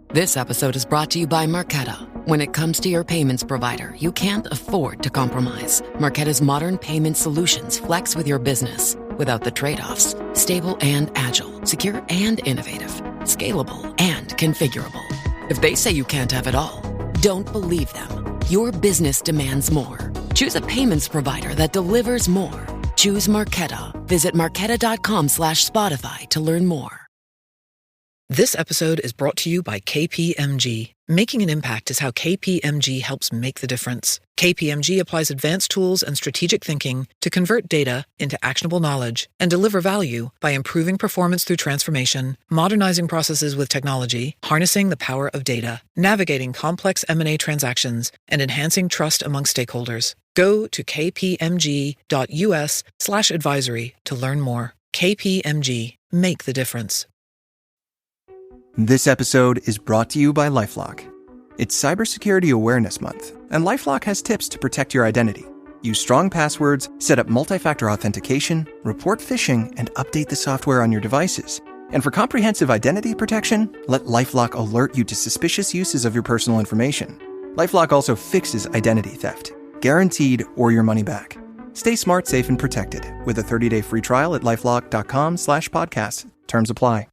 This episode is brought to you by Marqeta. When it comes to your payments provider, you can't afford to compromise. Marqeta's modern payment solutions flex with your business without the trade-offs. Stable and agile, secure and innovative, scalable and configurable. If they say you can't have it all, don't believe them. Your business demands more. Choose a payments provider that delivers more. Choose Marqeta. Visit marqeta.com/Spotify to learn more. This episode is brought to you by KPMG. Making an impact is how KPMG helps make the difference. KPMG applies advanced tools and strategic thinking to convert data into actionable knowledge and deliver value by improving performance through transformation, modernizing processes with technology, harnessing the power of data, navigating complex M&A transactions, and enhancing trust among stakeholders. Go to kpmg.us/advisory to learn more. KPMG. Make the difference. This episode is brought to you by LifeLock. It's Cybersecurity Awareness Month, and LifeLock has tips to protect your identity. Use strong passwords, set up multi-factor authentication, report phishing, and update the software on your devices. And for comprehensive identity protection, let LifeLock alert you to suspicious uses of your personal information. LifeLock also fixes identity theft, guaranteed or your money back. Stay smart, safe, and protected with a 30-day free trial at LifeLock.com/podcast. Terms apply.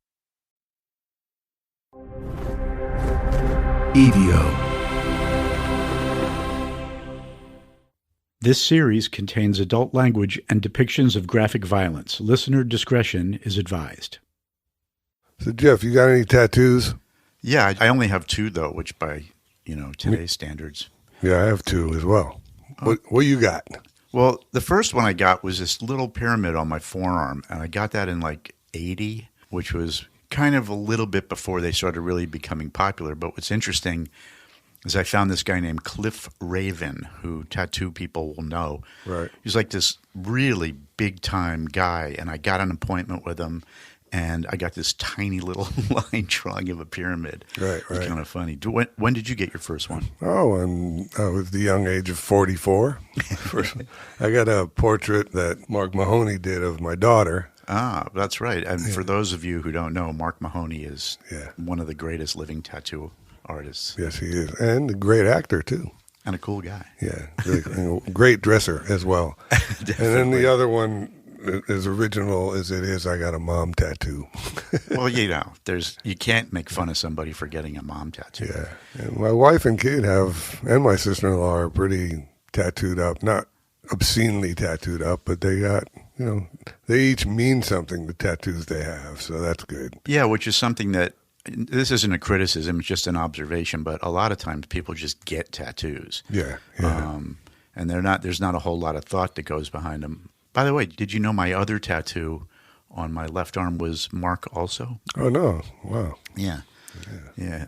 EVO. This series contains adult language and depictions of graphic violence. Listener discretion is advised. So, Jeff, you got any tattoos? Yeah, I only have 2, though, which by, today's standards. Yeah, I have 2 as well. What you got? Well, the first one I got was this little pyramid on my forearm, and I got that in like 80, which was kind of a little bit before they started really becoming popular. But what's interesting is I found this guy named Cliff Raven, who tattoo people will know. Right. He's like this really big-time guy, and I got an appointment with him, and I got this tiny little line drawing of a pyramid. Right. It's kind of funny. When did you get your first one? Oh, and I was the young age of 44. I got a portrait that Mark Mahoney did of my daughter. Ah, that's right. And for those of you who don't know, Mark Mahoney is one of the greatest living tattoo artists. Yes, he is. And a great actor, too. And a cool guy. Yeah. Really, great dresser as well. And then the other one, as original as it is, I got a mom tattoo. Well, you can't make fun of somebody for getting a mom tattoo. Yeah. And my wife and kid and my sister-in-law are pretty tattooed up. Not obscenely tattooed up, but they got, they each mean something, the tattoos they have, so that's good. Yeah, which is something that, this isn't a criticism, it's just an observation, but a lot of times people just get tattoos. Yeah. And there's not a whole lot of thought that goes behind them. By the way, did you know my other tattoo on my left arm was Mark also? Oh, no. Wow. Yeah.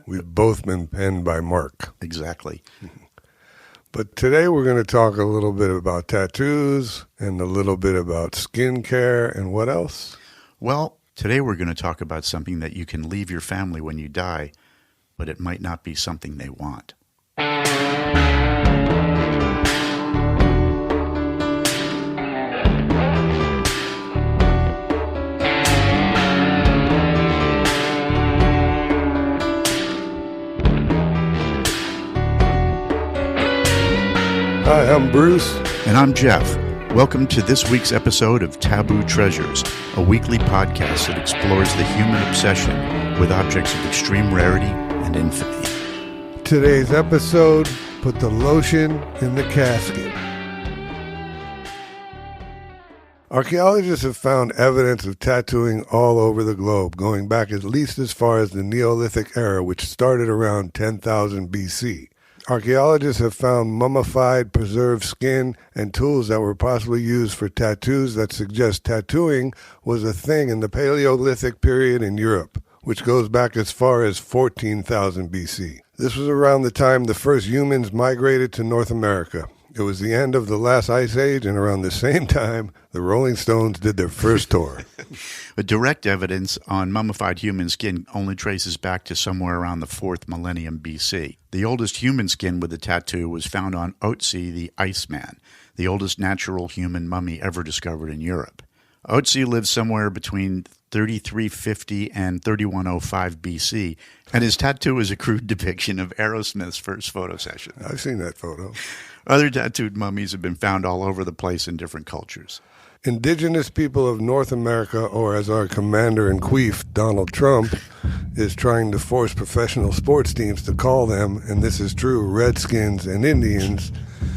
We've both been penned by Mark. Exactly. But today we're going to talk a little bit about tattoos and a little bit about skincare and what else? Well, today we're going to talk about something that you can leave your family when you die, but it might not be something they want. Hi, I'm Bruce. And I'm Jeff. Welcome to this week's episode of Taboo Treasures, a weekly podcast that explores the human obsession with objects of extreme rarity and infamy. Today's episode, put the lotion in the casket. Archaeologists have found evidence of tattooing all over the globe, going back at least as far as the Neolithic era, which started around 10,000 BC. Archaeologists have found mummified, preserved skin and tools that were possibly used for tattoos that suggest tattooing was a thing in the Paleolithic period in Europe, which goes back as far as 14,000 BC. This was around the time the first humans migrated to North America. It was the end of the last ice age, and around the same time, the Rolling Stones did their first tour. But direct evidence on mummified human skin only traces back to somewhere around the 4th millennium BC. The oldest human skin with a tattoo was found on Otzi the Iceman, the oldest natural human mummy ever discovered in Europe. Otzi lived somewhere between 3350 and 3105 BC, and his tattoo is a crude depiction of Aerosmith's first photo session. I've seen that photo. Other tattooed mummies have been found all over the place in different cultures. Indigenous people of North America, or as our commander in queef, Donald Trump, is trying to force professional sports teams to call them, and this is true, Redskins and Indians,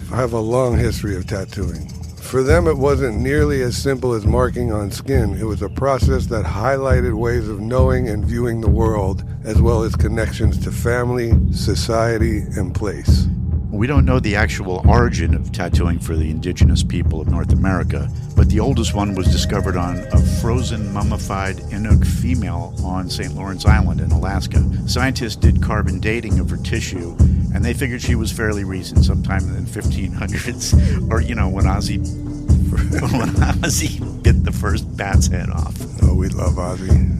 have a long history of tattooing. For them, it wasn't nearly as simple as marking on skin. It was a process that highlighted ways of knowing and viewing the world, as well as connections to family, society, and place. We don't know the actual origin of tattooing for the indigenous people of North America, but the oldest one was discovered on a frozen mummified Inuk female on St. Lawrence Island in Alaska. Scientists did carbon dating of her tissue, and they figured she was fairly recent, sometime in the 1500s, or, when Ozzy bit the first bat's head off. Oh, we love Ozzy.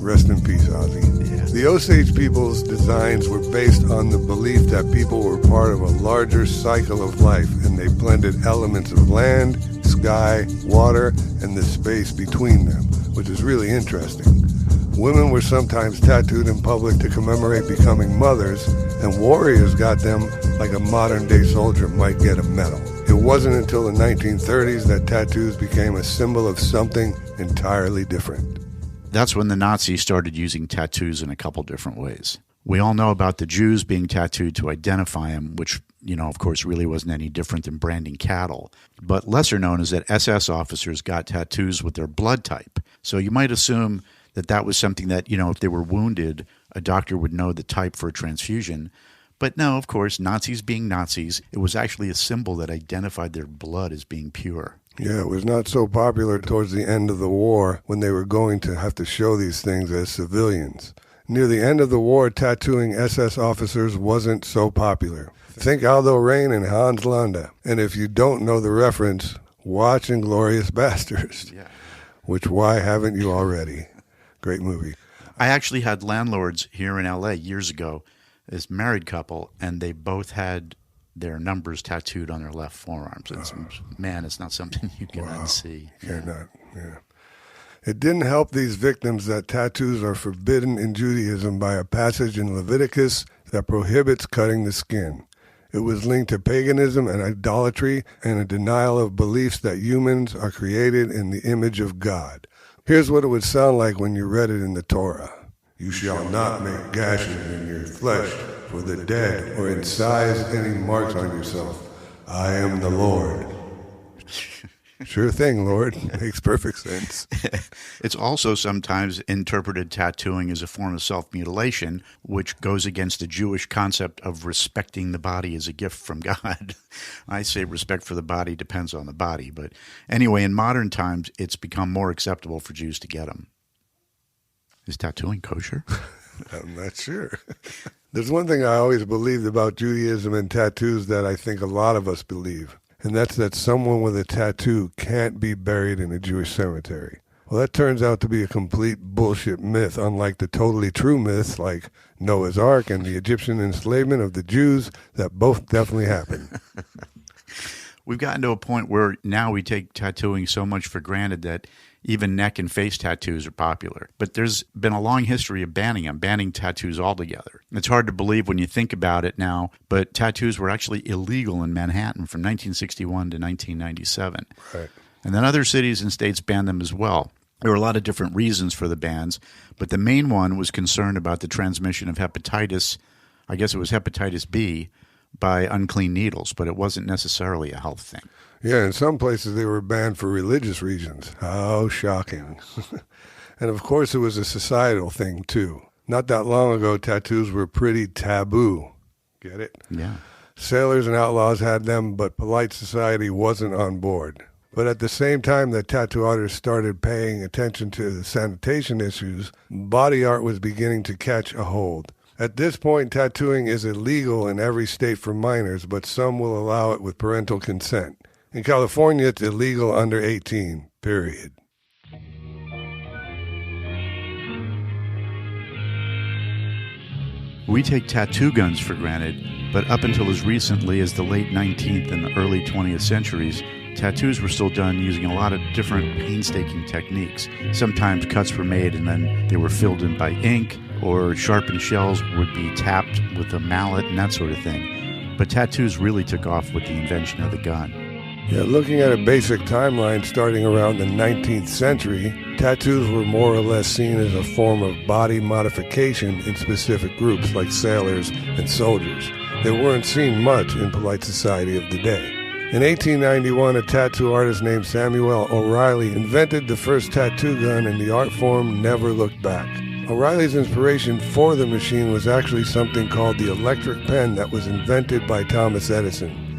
Rest in peace, Ozzy. Yeah. The Osage people's designs were based on the belief that people were part of a larger cycle of life, and they blended elements of land, sky, water, and the space between them, which is really interesting. Women were sometimes tattooed in public to commemorate becoming mothers, and warriors got them like a modern-day soldier might get a medal. It wasn't until the 1930s that tattoos became a symbol of something entirely different. That's when the Nazis started using tattoos in a couple different ways. We all know about the Jews being tattooed to identify them, which, of course, really wasn't any different than branding cattle. But lesser known is that SS officers got tattoos with their blood type. So you might assume that was something that, if they were wounded, a doctor would know the type for a transfusion. But no, of course, Nazis being Nazis, it was actually a symbol that identified their blood as being pure. Yeah, it was not so popular towards the end of the war when they were going to have to show these things as civilians. Near the end of the war, tattooing SS officers wasn't so popular. Think Aldo Rain and Hans Landa. And if you don't know the reference, watch Inglourious Basterds. Yeah. Which, why haven't you already? Great movie. I actually had landlords here in L.A. years ago, this married couple, and they both had their numbers tattooed on their left forearms. It's not something you can unsee. Yeah. It didn't help these victims that tattoos are forbidden in Judaism by a passage in Leviticus that prohibits cutting the skin. It was linked to paganism and idolatry and a denial of beliefs that humans are created in the image of God. Here's what it would sound like when you read it in the Torah. You shall not make gashes in your flesh for the dead, or incise any marks on yourself. I am the Lord. Sure thing, Lord. Makes perfect sense. It's also sometimes interpreted tattooing as a form of self-mutilation, which goes against the Jewish concept of respecting the body as a gift from God. I say respect for the body depends on the body, but anyway, in modern times, it's become more acceptable for Jews to get them. Is tattooing kosher? I'm not sure. There's one thing I always believed about Judaism and tattoos that I think a lot of us believe, and that's that someone with a tattoo can't be buried in a Jewish cemetery. Well, that turns out to be a complete bullshit myth, unlike the totally true myths like Noah's Ark and the Egyptian enslavement of the Jews that both definitely happened. We've gotten to a point where now we take tattooing so much for granted that even neck and face tattoos are popular. But there's been a long history of banning tattoos altogether. It's hard to believe when you think about it now, but tattoos were actually illegal in Manhattan from 1961 to 1997. Right. And then other cities and states banned them as well. There were a lot of different reasons for the bans, but the main one was concerned about the transmission of hepatitis, I guess it was hepatitis B, by unclean needles, but it wasn't necessarily a health thing. Yeah, in some places they were banned for religious reasons. How shocking. And of course it was a societal thing too. Not that long ago, tattoos were pretty taboo. Get it? Yeah. Sailors and outlaws had them, but polite society wasn't on board. But at the same time that tattoo artists started paying attention to the sanitation issues, body art was beginning to catch a hold. At this point, tattooing is illegal in every state for minors, but some will allow it with parental consent. In California, it's illegal under 18, period. We take tattoo guns for granted, but up until as recently as the late 19th and the early 20th centuries, tattoos were still done using a lot of different painstaking techniques. Sometimes cuts were made and then they were filled in by ink, or sharpened shells would be tapped with a mallet and that sort of thing. But tattoos really took off with the invention of the gun. Yeah, looking at a basic timeline starting around the 19th century, tattoos were more or less seen as a form of body modification in specific groups like sailors and soldiers. They weren't seen much in polite society of the day. In 1891, a tattoo artist named Samuel O'Reilly invented the first tattoo gun, and the art form never looked back. O'Reilly's inspiration for the machine was actually something called the electric pen that was invented by Thomas Edison.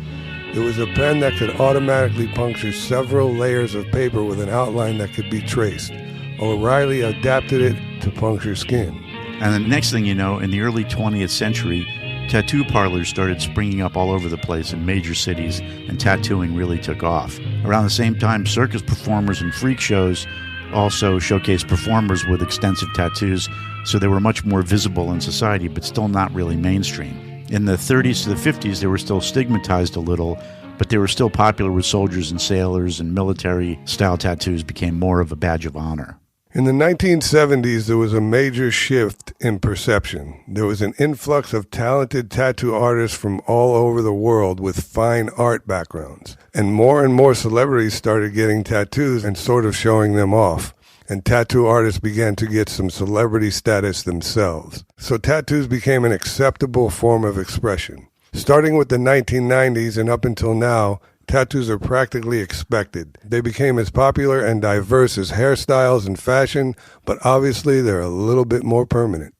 It was a pen that could automatically puncture several layers of paper with an outline that could be traced. O'Reilly adapted it to puncture skin. And the next thing you know, in the early 20th century, tattoo parlors started springing up all over the place in major cities, and tattooing really took off. Around the same time, circus performers and freak shows also showcased performers with extensive tattoos, so they were much more visible in society, but still not really mainstream. In the 30s to the 50s, they were still stigmatized a little, but they were still popular with soldiers and sailors, and military-style tattoos became more of a badge of honor. In the 1970s, there was a major shift in perception. There was an influx of talented tattoo artists from all over the world with fine art backgrounds. And more celebrities started getting tattoos and sort of showing them off. And tattoo artists began to get some celebrity status themselves. So tattoos became an acceptable form of expression. Starting with the 1990s and up until now, tattoos are practically expected. They became as popular and diverse as hairstyles and fashion, but obviously they're a little bit more permanent.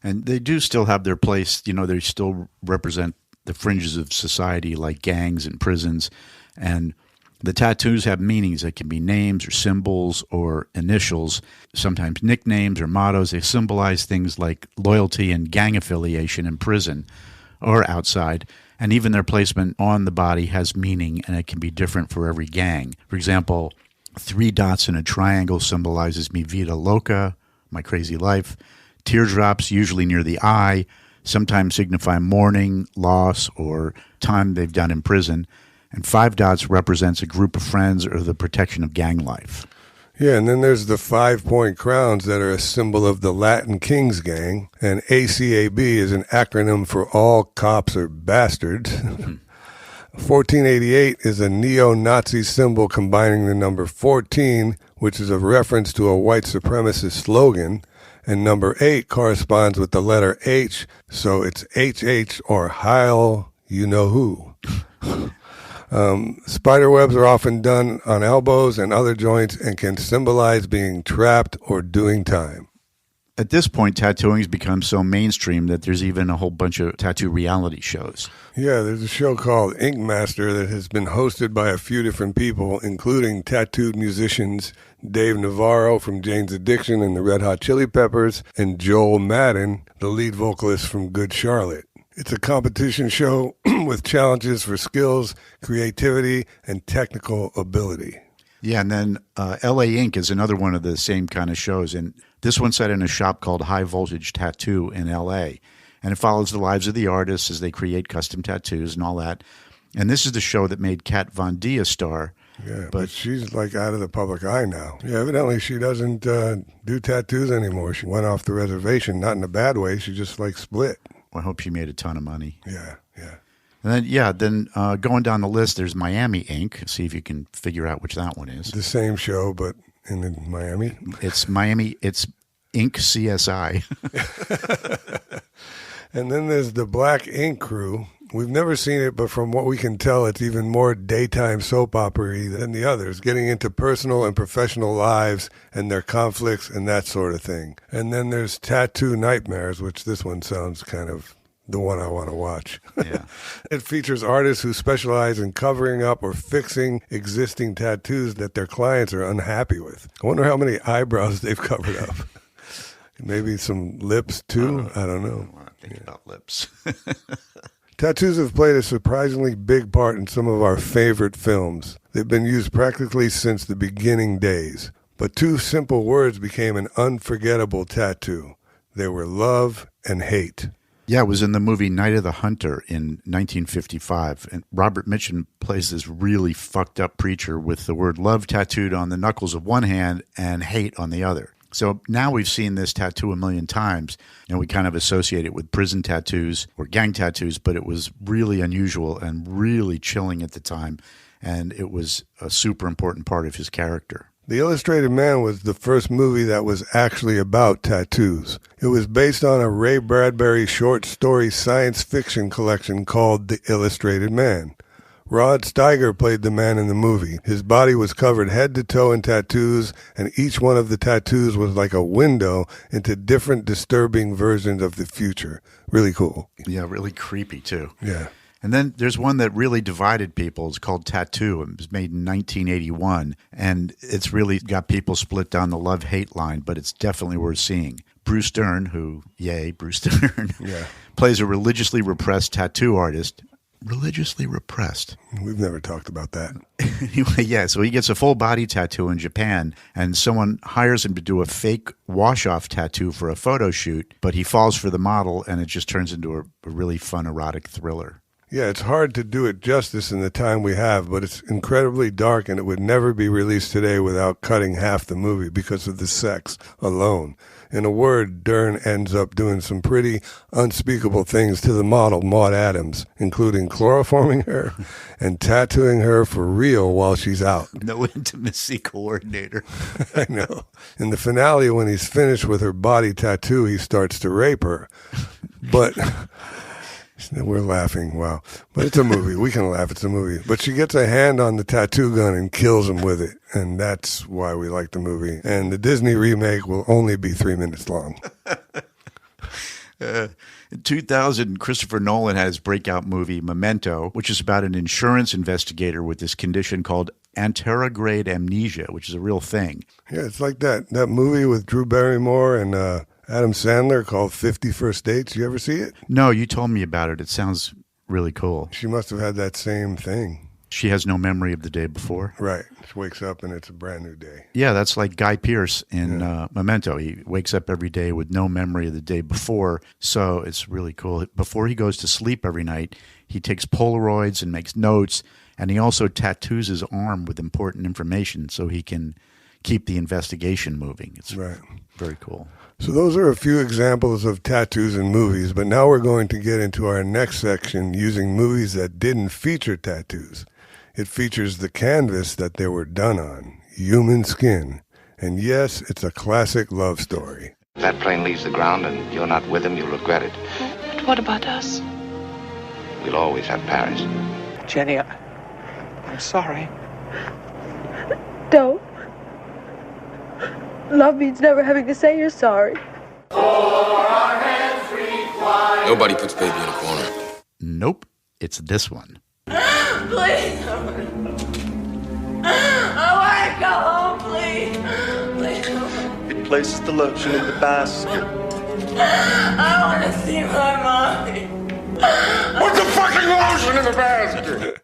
And they do still have their place. You know, they still represent the fringes of society like gangs and prisons. And the tattoos have meanings that can be names or symbols or initials, sometimes nicknames or mottos. They symbolize things like loyalty and gang affiliation in prison or outside. And even their placement on the body has meaning, and it can be different for every gang. For example, 3 dots in a triangle symbolizes mi vida loca, my crazy life. Teardrops, usually near the eye, sometimes signify mourning, loss, or time they've done in prison. And 5 dots represents a group of friends or the protection of gang life. Yeah, and then there's the 5-point crowns that are a symbol of the Latin Kings Gang, and ACAB is an acronym for All Cops Are Bastards. 1488 is a neo-Nazi symbol combining the number 14, which is a reference to a white supremacist slogan, and number 8 corresponds with the letter H, so it's HH or Heil You-Know-Who. Spider webs are often done on elbows and other joints and can symbolize being trapped or doing time. At this point, tattooing has become so mainstream that there's even a whole bunch of tattoo reality shows. Yeah, there's a show called Ink Master that has been hosted by a few different people, including tattooed musicians Dave Navarro from Jane's Addiction and the Red Hot Chili Peppers, and Joel Madden, the lead vocalist from Good Charlotte. It's a competition show with challenges for skills, creativity, and technical ability. Yeah, and then LA Ink is another one of the same kind of shows. And this one's set in a shop called High Voltage Tattoo in LA. And it follows the lives of the artists as they create custom tattoos and all that. And this is the show that made Kat Von D a star. Yeah, but she's like out of the public eye now. Yeah, evidently she doesn't do tattoos anymore. She went off the reservation, not in a bad way. She just like split. I hope she made a ton of money. Yeah. And then, going down the list, there's Miami Ink. See if you can figure out which that one is. The same show, but in Miami. It's Miami. It's Ink CSI. And then there's the Black Ink Crew. We've never seen it, but from what we can tell, it's even more daytime soap opera-y than the others, getting into personal and professional lives and their conflicts and that sort of thing. And then there's Tattoo Nightmares, which this one sounds kind of the one I want to watch. Yeah. It features artists who specialize in covering up or fixing existing tattoos that their clients are unhappy with. I wonder how many eyebrows they've covered up. Maybe some lips, too? I don't know. I want to think about lips. Tattoos have played a surprisingly big part in some of our favorite films. They've been used practically since the beginning days. But 2 simple words became an unforgettable tattoo. They were love and hate. Yeah, it was in the movie Night of the Hunter in 1955. And Robert Mitchum plays this really fucked up preacher with the word love tattooed on the knuckles of one hand and hate on the other. So now we've seen this tattoo a million times, and we kind of associate it with prison tattoos or gang tattoos, but it was really unusual and really chilling at the time, and it was a super important part of his character. The Illustrated Man was the first movie that was actually about tattoos. It was based on a Ray Bradbury short story science fiction collection called The Illustrated Man. Rod Steiger played the man in the movie. His body was covered head to toe in tattoos, and each one of the tattoos was like a window into different disturbing versions of the future. Really cool. Yeah, really creepy too. Yeah. And then there's one that really divided people. It's called Tattoo. It was made in 1981, and it's really got people split down the love-hate line, but it's definitely worth seeing. Bruce Dern, Bruce Dern, plays a religiously repressed tattoo artist. Religiously repressed. We've never talked about that. Anyway, yeah, so he gets a full-body tattoo in Japan, and someone hires him to do a fake wash-off tattoo for a photo shoot, but he falls for the model, and it just turns into a really fun erotic thriller. Yeah, it's hard to do it justice in the time we have, but it's incredibly dark, and it would never be released today without cutting half the movie because of the sex alone. In a word, Dern ends up doing some pretty unspeakable things to the model, Maud Adams, including chloroforming her and tattooing her for real while she's out. No intimacy coordinator. I know. In the finale, when he's finished with her body tattoo, he starts to rape her. But... we're laughing, wow. But it's a movie. We can laugh. It's a movie. But she gets a hand on the tattoo gun and kills him with it. And that's why we like the movie. And the Disney remake will only be 3 minutes long. In 2000, Christopher Nolan had his breakout movie Memento, which is about an insurance investigator with this condition called anterograde amnesia, which is a real thing. Yeah, it's like that movie with Drew Barrymore and Adam Sandler called 50 First Dates. You ever see it? No, you told me about it. It sounds really cool. She must have had that same thing. She has no memory of the day before. Right. She wakes up and it's a brand new day. Yeah, that's like Guy Pearce in Memento. He wakes up every day with no memory of the day before, so it's really cool. Before he goes to sleep every night, he takes Polaroids and makes notes, and he also tattoos his arm with important information so he can keep the investigation moving. It's very cool. So those are a few examples of tattoos in movies, but now we're going to get into our next section using movies that didn't feature tattoos. It features the canvas that they were done on, human skin. And yes, it's a classic love story. If that plane leaves the ground and you're not with him, you'll regret it. But what about us? We'll always have Paris. Jenny, I'm sorry. Don't. Love means never having to say you're sorry. Nobody puts baby in a corner. Nope, it's this one. Please. I want to go home, please. Please. It places the lotion in the basket. I want to see my mommy. Put the fucking lotion in the basket!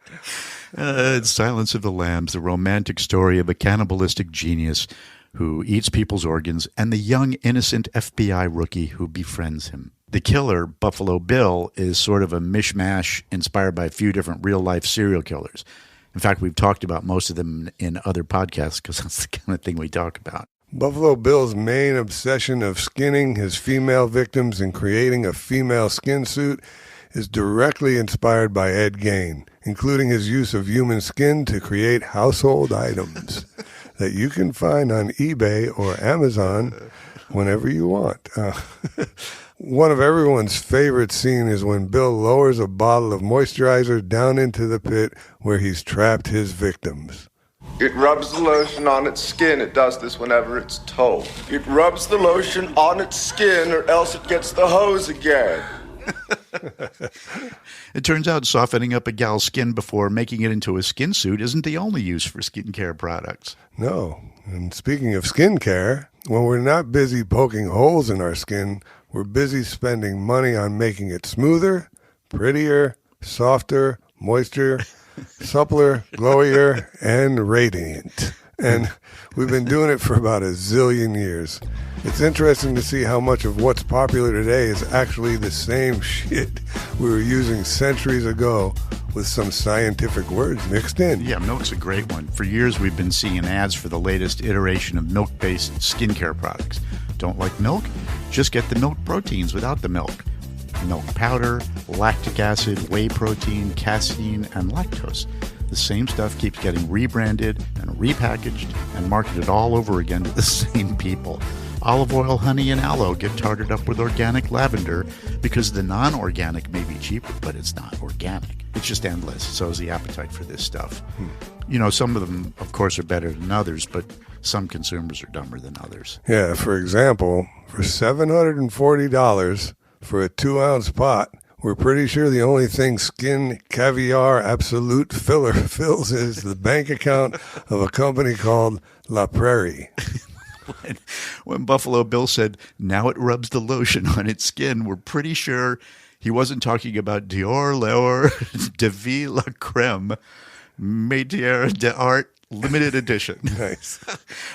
It's Silence of the Lambs, the romantic story of a cannibalistic genius who eats people's organs and the young, innocent FBI rookie who befriends him. The killer, Buffalo Bill, is sort of a mishmash inspired by a few different real-life serial killers. In fact, we've talked about most of them in other podcasts because that's the kind of thing we talk about. Buffalo Bill's main obsession of skinning his female victims and creating a female skin suit is directly inspired by Ed Gein, including his use of human skin to create household items that you can find on eBay or Amazon whenever you want. One of everyone's favorite scenes is when Bill lowers a bottle of moisturizer down into the pit where he's trapped his victims. It rubs the lotion on its skin. It does this whenever it's told. It rubs the lotion on its skin or else it gets the hose again. It turns out softening up a gal's skin before making it into a skin suit isn't the only use for skincare products. No. And speaking of skincare, when we're not busy poking holes in our skin, we're busy spending money on making it smoother, prettier, softer, moisture, suppler, glowier, and radiant. And we've been doing it for about a zillion years. It's interesting to see how much of what's popular today is actually the same shit we were using centuries ago with some scientific words mixed in. Yeah, milk's a great one. For years, we've been seeing ads for the latest iteration of milk-based skincare products. Don't like milk? Just get the milk proteins without the milk. Milk powder, lactic acid, whey protein, casein, and lactose. The same stuff keeps getting rebranded and repackaged and marketed all over again to the same people. Olive oil, honey, and aloe get tarted up with organic lavender because the non-organic may be cheaper, but it's not organic. It's just endless. So is the appetite for this stuff. You know, some of them, of course, are better than others, but some consumers are dumber than others. Yeah, for example, for $740 for a 2-ounce pot, we're pretty sure the only thing Skin Caviar Absolute Filler fills is the bank account of a company called La Prairie. When Buffalo Bill said, now it rubs the lotion on its skin, we're pretty sure he wasn't talking about Dior L'Or de Vie La Creme Métier d'Art limited edition. Nice.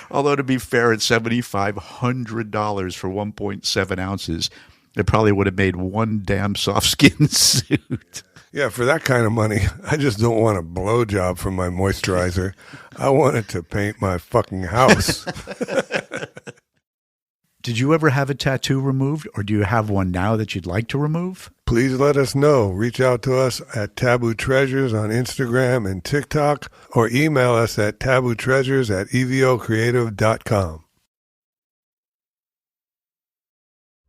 Although, to be fair, at $7,500 for 1.7 ounces, it probably would have made one damn soft skin suit. Yeah, for that kind of money, I just don't want a blowjob from my moisturizer. I want it to paint my fucking house. Did you ever have a tattoo removed, or do you have one now that you'd like to remove? Please let us know. Reach out to us at Taboo Treasures on Instagram and TikTok, or email us at tabootreasures@evocreative.com.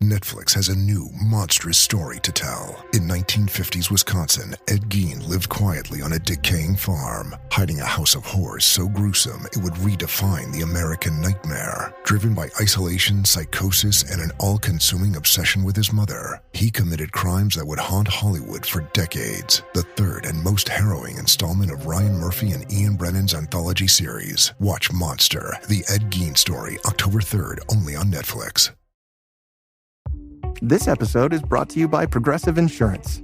Netflix has a new, monstrous story to tell. In 1950s Wisconsin, Ed Gein lived quietly on a decaying farm, hiding a house of horrors so gruesome it would redefine the American nightmare. Driven by isolation, psychosis, and an all-consuming obsession with his mother, he committed crimes that would haunt Hollywood for decades. The third and most harrowing installment of Ryan Murphy and Ian Brennan's anthology series. Watch Monster, the Ed Gein story, October 3rd, only on Netflix. This episode is brought to you by Progressive Insurance.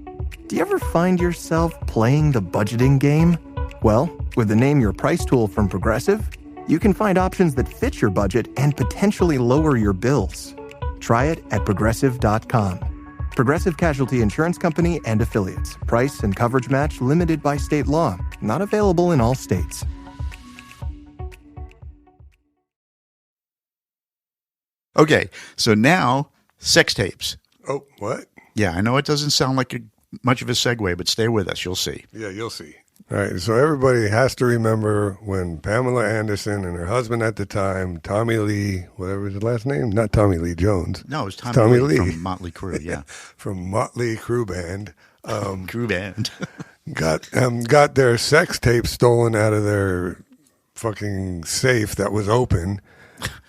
Do you ever find yourself playing the budgeting game? Well, with the Name Your Price tool from Progressive, you can find options that fit your budget and potentially lower your bills. Try it at Progressive.com. Progressive Casualty Insurance Company and Affiliates. Price and coverage match limited by state law. Not available in all states. Okay, so now... sex tapes. Oh, what? Yeah, I know it doesn't sound like much of a segue, but stay with us. You'll see. Yeah, you'll see. All right, so everybody has to remember when Pamela Anderson and her husband at the time, Tommy Lee, whatever his last name, not Tommy Lee Jones. No, it was Tommy Lee from Motley Crue, yeah. From Motley Crue Band. Crue Band. got their sex tape stolen out of their fucking safe that was open,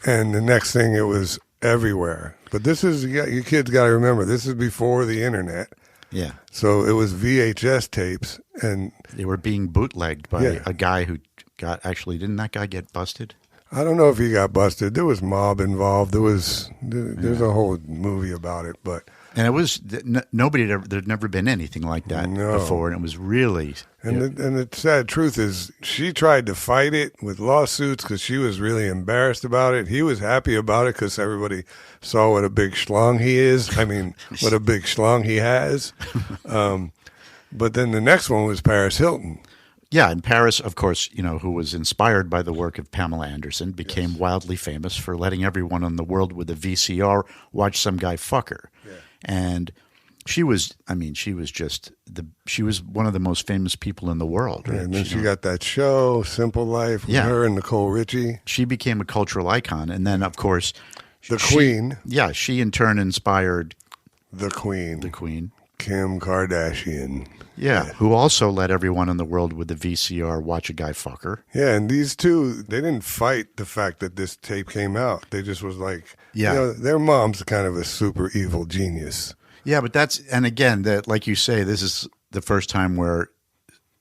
and the next thing it was everywhere. But this is, you kids got to remember, this is before the internet. Yeah. So it was VHS tapes, and they were being bootlegged by a guy who got, actually, didn't that guy get busted? I don't know if he got busted. There was mob involved. There's a whole movie about it, but. And it was, there'd never been anything like that before, and it was really... And the sad truth is, she tried to fight it with lawsuits because she was really embarrassed about it. He was happy about it because everybody saw what a big schlong he is. I mean, what a big schlong he has. But then the next one was Paris Hilton. Yeah, and Paris, of course, who was inspired by the work of Pamela Anderson, became wildly famous for letting everyone in the world with a VCR watch some guy fuck her. Yeah. And she was one of the most famous people in the world. Right? And then she got that show, Simple Life, with her and Nicole Richie. She became a cultural icon. And then, of course... The Queen. Yeah, she in turn inspired... The Queen. The Queen. Kim Kardashian. Yeah, who also let everyone in the world with the VCR watch a guy fuck her. Yeah, and these two, they didn't fight the fact that this tape came out. They just was like, their mom's kind of a super evil genius. Yeah, but and again, like you say, this is the first time where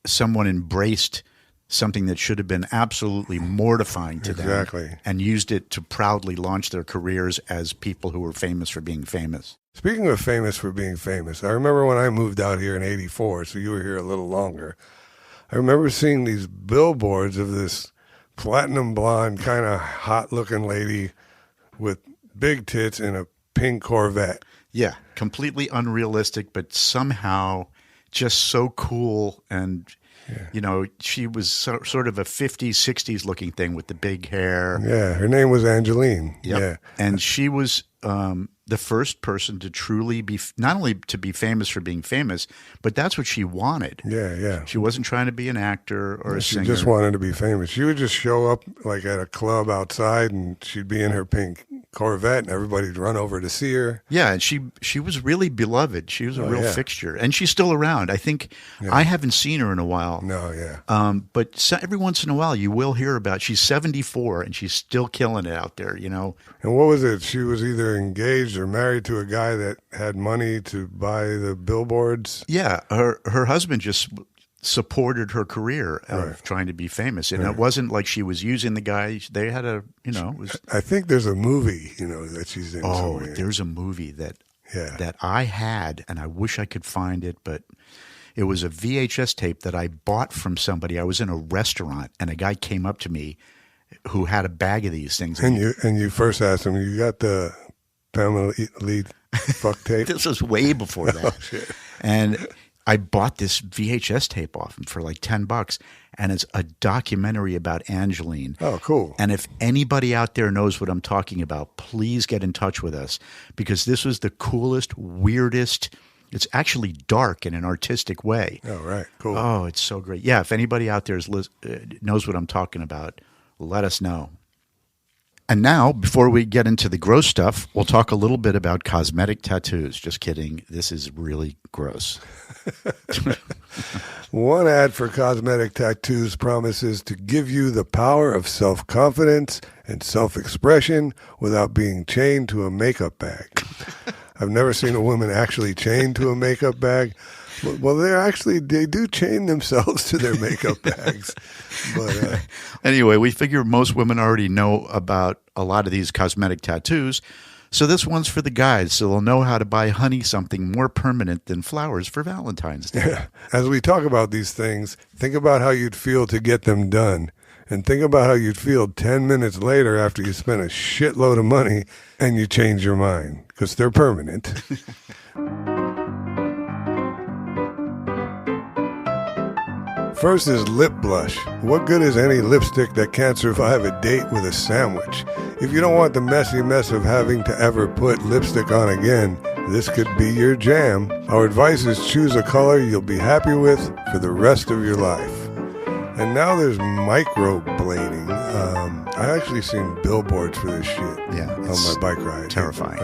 someone embraced something that should have been absolutely mortifying to them and used it to proudly launch their careers as people who were famous for being famous. Speaking of famous for being famous, I remember when I moved out here in '84, so you were here a little longer. I remember seeing these billboards of this platinum blonde, kind of hot-looking lady with big tits in a pink Corvette. Yeah, completely unrealistic, but somehow just so cool. And, she was sort of a 50s, 60s looking thing with the big hair. Yeah, her name was Angeline. Yep. Yeah. And she was the first person to truly be, not only to be famous for being famous, but that's what she wanted. Yeah, yeah. She wasn't trying to be an actor or a singer. She just wanted to be famous. She would just show up like at a club outside, and she'd be in her pink Corvette, and everybody'd run over to see her. Yeah, and she was really beloved. She was a real fixture, and she's still around. I think I haven't seen her in a while. No, yeah. But every once in a while, you will hear about. She's 74, and she's still killing it out there. And what was it? She was either engaged or married to a guy that had money to buy the billboards. Yeah, her husband just supported her career of trying to be famous, and it wasn't like she was using the guy. They had a, it was. I think there's a movie, that she's in. Oh, there's a movie that I had, and I wish I could find it, but it was a VHS tape that I bought from somebody. I was in a restaurant, and a guy came up to me who had a bag of these things, and you first asked him, "You got the Pamela Lee fuck tape?" This was way before that. Oh, shit. And I bought this VHS tape off him for like $10, and it's a documentary about Angeline. Oh, cool. And if anybody out there knows what I'm talking about, please get in touch with us, because this was the coolest, weirdest. It's actually dark in an artistic way. Oh, right. Cool. Oh, it's so great. Yeah, if anybody out there knows what I'm talking about, let us know. And now, before we get into the gross stuff, we'll talk a little bit about cosmetic tattoos. Just kidding. This is really gross. One ad for cosmetic tattoos promises to give you the power of self-confidence and self-expression without being chained to a makeup bag. I've never seen a woman actually chained to a makeup bag. Well, they do chain themselves to their makeup bags. But anyway, we figure most women already know about a lot of these cosmetic tattoos. So this one's for the guys, so they'll know how to buy honey something more permanent than flowers for Valentine's Day. Yeah. As we talk about these things, think about how you'd feel to get them done. And think about how you'd feel 10 minutes later after you spent a shitload of money and you change your mind, because they're permanent. First is lip blush. What good is any lipstick that can't survive a date with a sandwich? If you don't want the messy mess of having to ever put lipstick on again, this could be your jam. Our advice is choose a color you'll be happy with for the rest of your life. And now there's microblading. I actually seen billboards for this shit on my bike ride. Terrifying.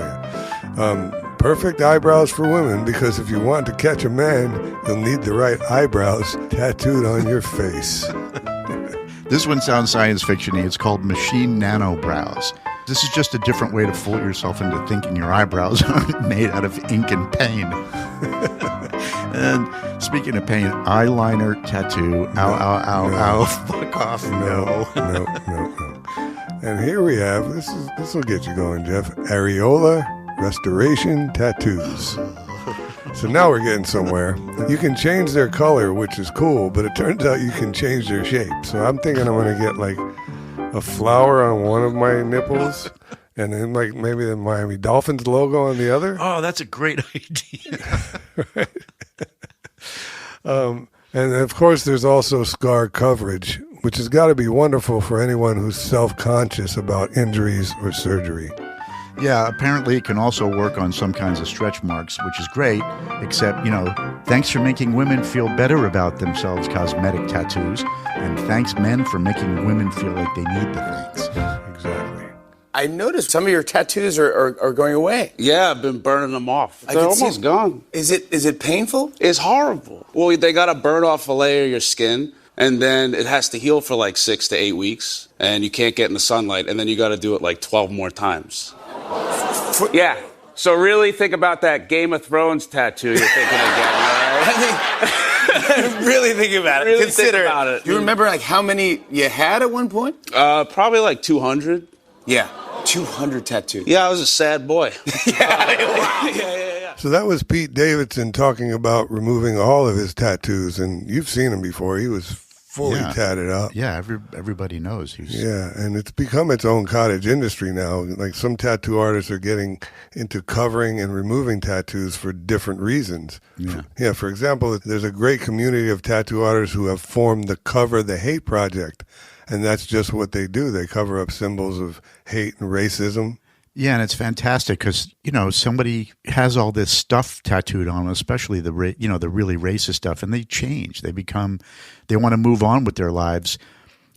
Perfect eyebrows for women, because if you want to catch a man, you'll need the right eyebrows tattooed on your face. This one sounds science fiction-y. It's called machine nanobrows. This is just a different way to fool yourself into thinking your eyebrows aren't made out of ink and pain. And speaking of pain, eyeliner tattoo. Ow. Fuck off. No. And here we have, this will get you going, Jeff, areola restoration tattoos. So now we're getting somewhere. You can change their color, which is cool, but it turns out you can change their shape. So I'm thinking I'm going to get like a flower on one of my nipples, and then like maybe the Miami Dolphins logo on the other. Oh, that's a great idea. Right. And of course, there's also scar coverage, which has got to be wonderful for anyone who's self-conscious about injuries or surgery. Yeah, apparently it can also work on some kinds of stretch marks, which is great, except, thanks for making women feel better about themselves, cosmetic tattoos, and thanks, men, for making women feel like they need the things. Exactly. I noticed some of your tattoos are going away. Yeah, I've been burning them off. They're almost gone. Is it painful? It's horrible. Well, they got to burn off a layer of your skin, and then it has to heal for like 6 to 8 weeks, and you can't get in the sunlight, and then you got to do it like 12 more times. Yeah. So really think about that Game of Thrones tattoo you're thinking of getting, all right? Really think about it. Really Consider think about it. Do you remember like how many you had at one point? Probably like 200. Yeah. 200 tattoos. Yeah, I was a sad boy. Yeah. So that was Pete Davidson talking about removing all of his tattoos, and you've seen him before. He was fully tatted up. Yeah, everybody knows he's. Yeah, and it's become its own cottage industry now. Like some tattoo artists are getting into covering and removing tattoos for different reasons. Yeah. For example, there's a great community of tattoo artists who have formed the Cover the Hate Project, and that's just what they do. They cover up symbols of hate and racism. Yeah, and it's fantastic because, somebody has all this stuff tattooed on them, especially the really racist stuff, and they change. They want to move on with their lives,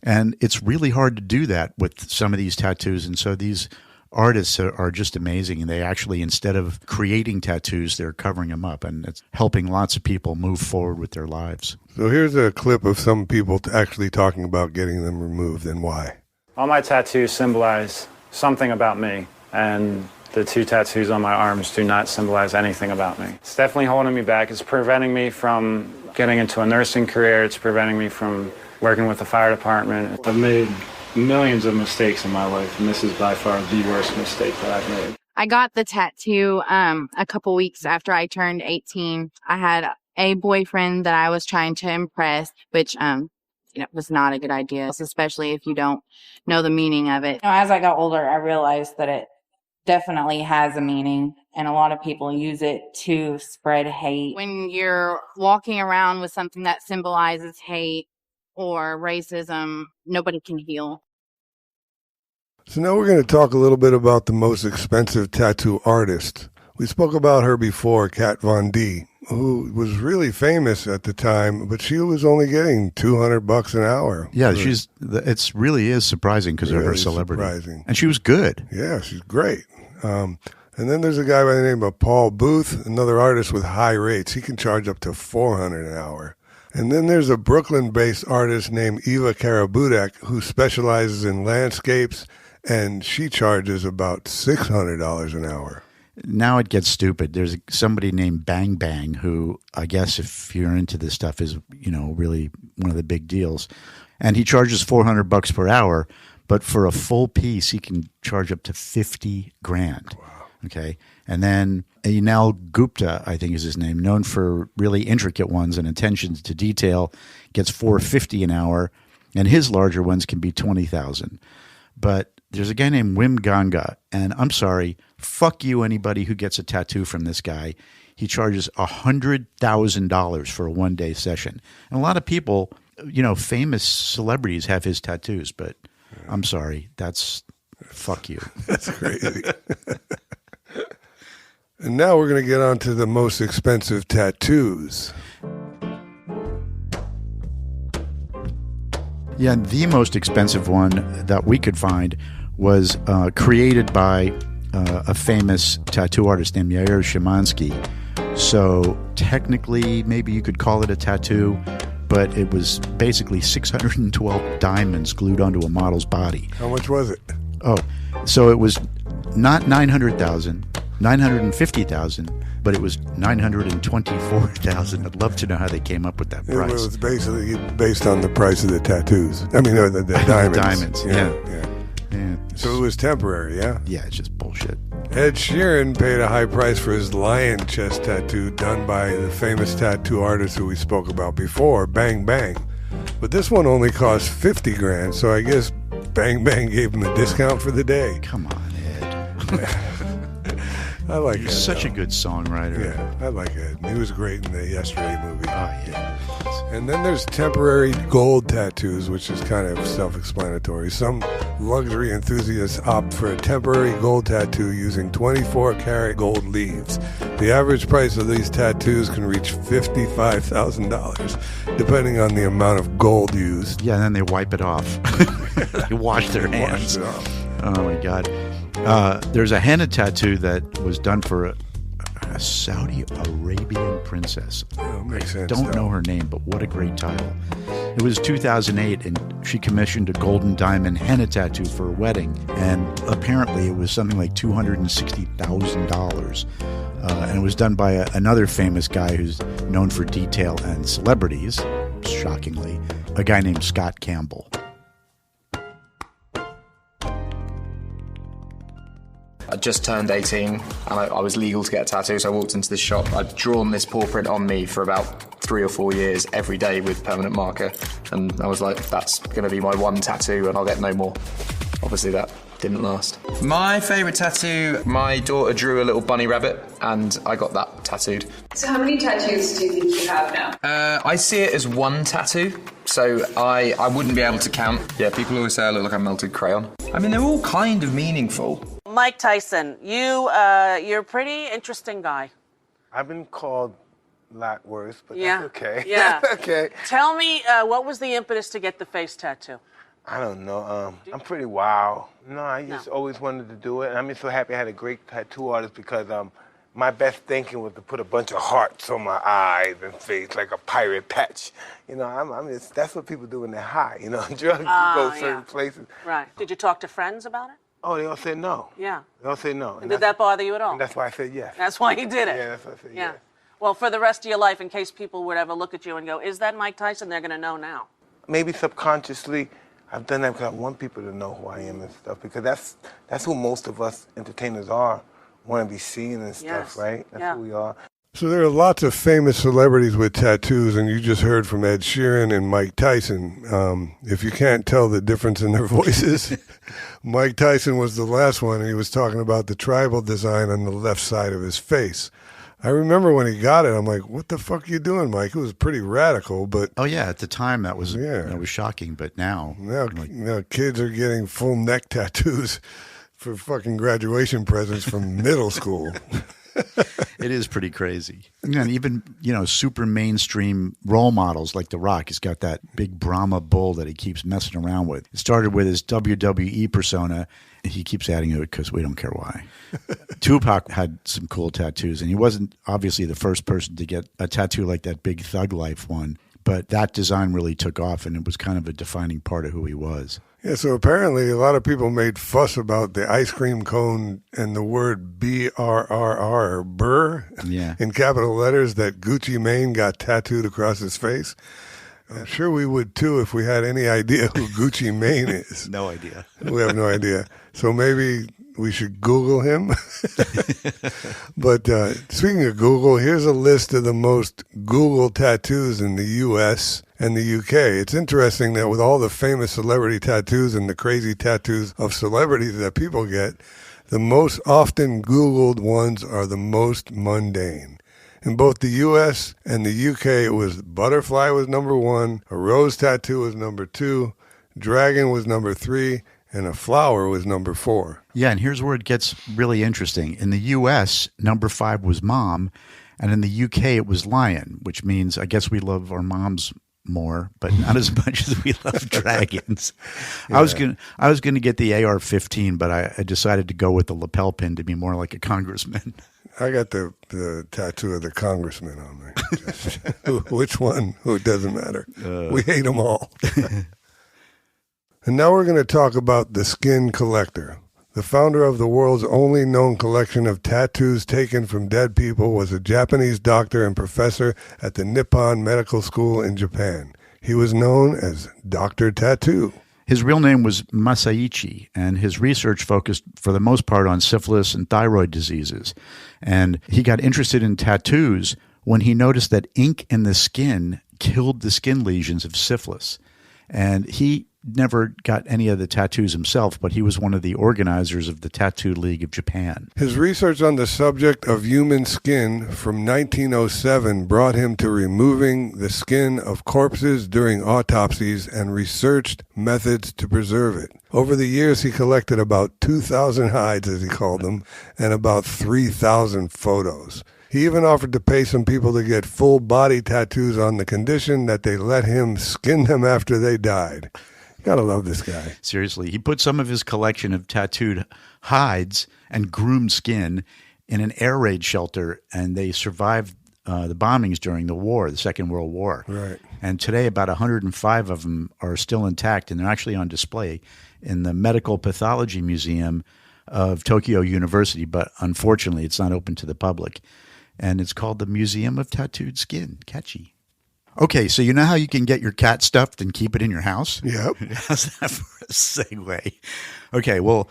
and it's really hard to do that with some of these tattoos. And so these artists are just amazing, and they actually, instead of creating tattoos, they're covering them up, and it's helping lots of people move forward with their lives. So here's a clip of some people actually talking about getting them removed and why. All my tattoos symbolize something about me. And the 2 tattoos on my arms do not symbolize anything about me. It's definitely holding me back. It's preventing me from getting into a nursing career. It's preventing me from working with the fire department. I've made millions of mistakes in my life, and this is by far the worst mistake that I've made. I got the tattoo a couple weeks after I turned 18. I had a boyfriend that I was trying to impress, which was not a good idea, especially if you don't know the meaning of it. As I got older, I realized that it definitely has a meaning, and a lot of people use it to spread hate. When you're walking around with something that symbolizes hate or racism, nobody can heal. So now we're going to talk a little bit about the most expensive tattoo artist. We spoke about her before, Kat Von D, who was really famous at the time, but she was only getting $200 an hour. Yeah, it really is surprising because of her celebrity. Surprising. And she was good. Yeah, she's great. And then there's a guy by the name of Paul Booth, another artist with high rates. He can charge up to $400 an hour. And then there's a Brooklyn-based artist named Eva Karabudek who specializes in landscapes, and she charges about $600 an hour. Now it gets stupid. There's somebody named Bang Bang who, I guess if you're into this stuff, is really one of the big deals. And he charges $400 per hour, but for a full piece, he can charge up to $50,000. Wow. Okay. And then Anil Gupta, I think is his name, known for really intricate ones and attention to detail, gets $450 an hour, and his larger ones can be $20,000. But there's a guy named Wim Ganga, and I'm sorry, fuck you, anybody who gets a tattoo from this guy. He charges $100,000 for a one-day session. And a lot of people, famous celebrities have his tattoos, but I'm sorry, fuck you. That's crazy. And now we're going to get on to the most expensive tattoos. Yeah, the most expensive one that we could find was created by a famous tattoo artist named Yair Shemansky. So technically, maybe you could call it a tattoo, but it was basically 612 diamonds glued onto a model's body. How much was it? Oh, so it was not 900,000, 950,000, but it was 924,000. I'd love to know how they came up with that price. It was basically based on the price of the tattoos. I mean, the diamonds. Diamonds, yeah. So it was temporary, yeah? Yeah, it's just bullshit. Ed Sheeran paid a high price for his lion chest tattoo done by the famous tattoo artist who we spoke about before, Bang Bang. But this one only cost $50,000, so I guess Bang Bang gave him a discount for the day. Come on, Ed. I like Ed. He's such a good songwriter. Yeah, I like Ed. He was great in the Yesterday movie. Oh, yeah. And then there's temporary gold tattoos, which is kind of self-explanatory. Some luxury enthusiasts opt for a temporary gold tattoo using 24-karat gold leaves. The average price of these tattoos can reach $55,000, depending on the amount of gold used. Yeah, and then they wipe it off. They wash their hands. Wash it off. Oh, my God. There's a henna tattoo that was done for a Saudi Arabian princess. Oh, makes sense. Don't know her name, but what a great title. It was 2008, and she commissioned a golden diamond henna tattoo for a wedding, and apparently it was something like $260,000. And it was done by another famous guy who's known for detail and celebrities, shockingly, a guy named Scott Campbell. just turned 18 and I was legal to get a tattoo, so I walked into this shop. I'd drawn this paw print on me for about 3 or 4 years every day with permanent marker, and I was like, that's going to be my one tattoo and I'll get no more. Obviously that didn't last. My favourite tattoo, my daughter drew a little bunny rabbit and I got that tattooed. So how many tattoos do you think you have now? I see it as one tattoo, so I wouldn't be able to count. Yeah, people always say I look like a melted crayon. I mean, they're all kind of meaningful. Mike Tyson, you're a pretty interesting guy. I've been called a lot worse, but Yeah. that's okay. Yeah. That's okay. Tell me, what was the impetus to get the face tattoo? I don't know. I'm pretty wild. No, I just always wanted to do it. And I'm so happy I had a great tattoo artist because my best thinking was to put a bunch of hearts on my eyes and face like a pirate patch. You know, that's what people do when they're high. You know, drugs, you go certain places. Right. Did you talk to friends about it? Oh, they all said no. Yeah. They all said no. And did that bother you at all? And that's why I said yes. That's why you did it? Yeah, that's why I said yes. Well, for the rest of your life, in case people would ever look at you and go, is that Mike Tyson? They're going to know now. Maybe subconsciously, I've done that because I want people to know who I am and stuff, because that's who most of us entertainers are, want to be seen and stuff, right? That's who we are. So there are lots of famous celebrities with tattoos, and you just heard from Ed Sheeran and Mike Tyson. If you can't tell the difference in their voices, Mike Tyson was the last one, and he was talking about the tribal design on the left side of his face. I remember when he got it, I'm like, what the fuck are you doing, Mike? It was pretty radical, but... Oh, yeah, at the time that was shocking, but now... Now kids are getting full neck tattoos for fucking graduation presents from middle school. It is pretty crazy. And even, super mainstream role models like The Rock, he's got that big Brahma bull that he keeps messing around with. It started with his WWE persona. He keeps adding to it because we don't care why. Tupac had some cool tattoos, and he wasn't obviously the first person to get a tattoo like that big Thug Life one, but that design really took off, and it was kind of a defining part of who he was. Yeah, so apparently a lot of people made fuss about the ice cream cone and the word BRRR, burr, in capital letters that Gucci Mane got tattooed across his face. I'm sure we would too if we had any idea who Gucci Mane is. No idea. We have no idea. So maybe we should Google him. But speaking of Google, here's a list of the most Googled tattoos in the U.S. and the UK. It's interesting that with all the famous celebrity tattoos and the crazy tattoos of celebrities that people get, the most often Googled ones are the most mundane. In both the U.S. and the U.K., it was butterfly was number 1, a rose tattoo was number 2, dragon was number 3, and a flower was number 4. Yeah, and here's where it gets really interesting. In the U.S., number 5 was mom, and in the U.K., it was lion, which means I guess we love our moms more, but not as much as we love dragons. Yeah. I was gonna get the AR-15, but I decided to go with the lapel pin to be more like a congressman. I got the tattoo of the congressman on me. Which one? It doesn't matter. We hate them all. And now we're going to talk about the Skin Collector. The founder of the world's only known collection of tattoos taken from dead people was a Japanese doctor and professor at the Nippon Medical School in Japan. He was known as Dr. Tattoo. His real name was Masaichi, and his research focused for the most part on syphilis and thyroid diseases. And he got interested in tattoos when he noticed that ink in the skin killed the skin lesions of syphilis. And he never got any of the tattoos himself, but he was one of the organizers of the Tattoo League of Japan. His research on the subject of human skin from 1907 brought him to removing the skin of corpses during autopsies and researched methods to preserve it. Over the years, he collected about 2,000 hides, as he called them, and about 3,000 photos. He even offered to pay some people to get full body tattoos on the condition that they let him skin them after they died. Gotta love this guy. Seriously, he put some of his collection of tattooed hides and groomed skin in an air raid shelter, and they survived the bombings during the war, the Second World War. Right. And today, about 105 of them are still intact, and they're actually on display in the Medical Pathology Museum of Tokyo University, but unfortunately, it's not open to the public. And it's called the Museum of Tattooed Skin. Catchy. Okay, so you know how you can get your cat stuffed and keep it in your house? Yep. How's that for a segue? Okay, well,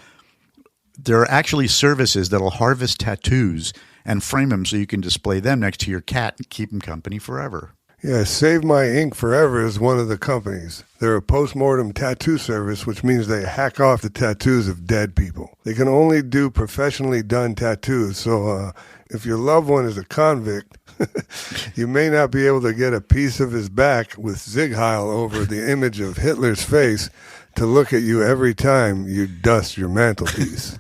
There are actually services that'll harvest tattoos and frame them so you can display them next to your cat and keep them company forever. Yeah, Save My Ink Forever is one of the companies. They're a post-mortem tattoo service, which means they hack off the tattoos of dead people. They can only do professionally done tattoos, so if your loved one is a convict, you may not be able to get a piece of his back with Zig Heil over the image of Hitler's face to look at you every time you dust your mantelpiece.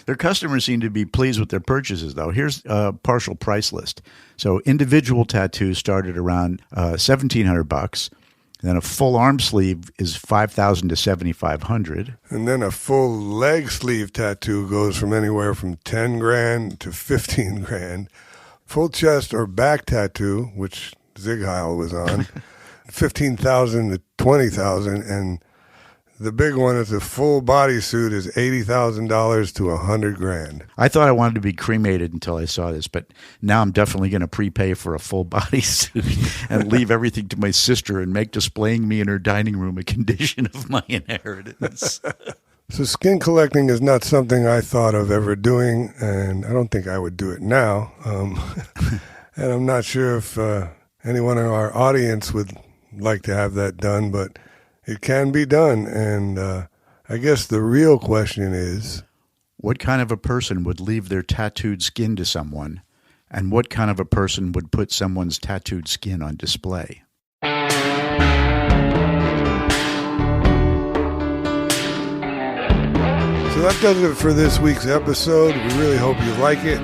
Their customers seem to be pleased with their purchases, though. Here's a partial price list. So individual tattoos start at around $1,700. Then a full arm sleeve is $5,000 to $7,500. And then a full leg sleeve tattoo goes from anywhere from $10,000 to $15,000. Full chest or back tattoo, which Zig Heil was on, $15,000 to $20,000, and the big one is a full bodysuit is $80,000 to $100,000. I thought I wanted to be cremated until I saw this, but now I'm definitely going to prepay for a full bodysuit and leave everything to my sister and make displaying me in her dining room a condition of my inheritance. So skin collecting is not something I thought of ever doing, and I don't think I would do it now. And I'm not sure if anyone in our audience would like to have that done, but it can be done, and I guess the real question is, what kind of a person would leave their tattooed skin to someone, and what kind of a person would put someone's tattooed skin on display? So that does it for this week's episode. We really hope you like it.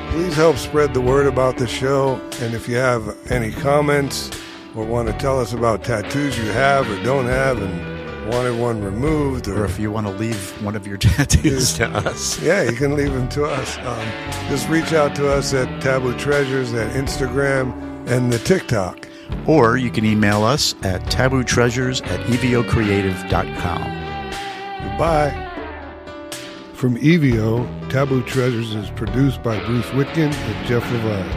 Please help spread the word about the show, and if you have any comments or want to tell us about tattoos you have or don't have and wanted one removed, or if you want to leave one of your tattoos to us. Yeah, you can leave them to us. Just reach out to us at Taboo Treasures at Instagram and the TikTok. Or you can email us at tabootreasures@evocreative.com. Goodbye. From EVO, Taboo Treasures is produced by Bruce Whitkin and Jeff Levine.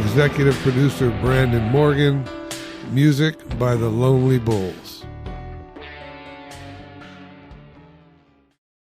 Executive producer Brandon Morgan. Music by the Lonely Bulls.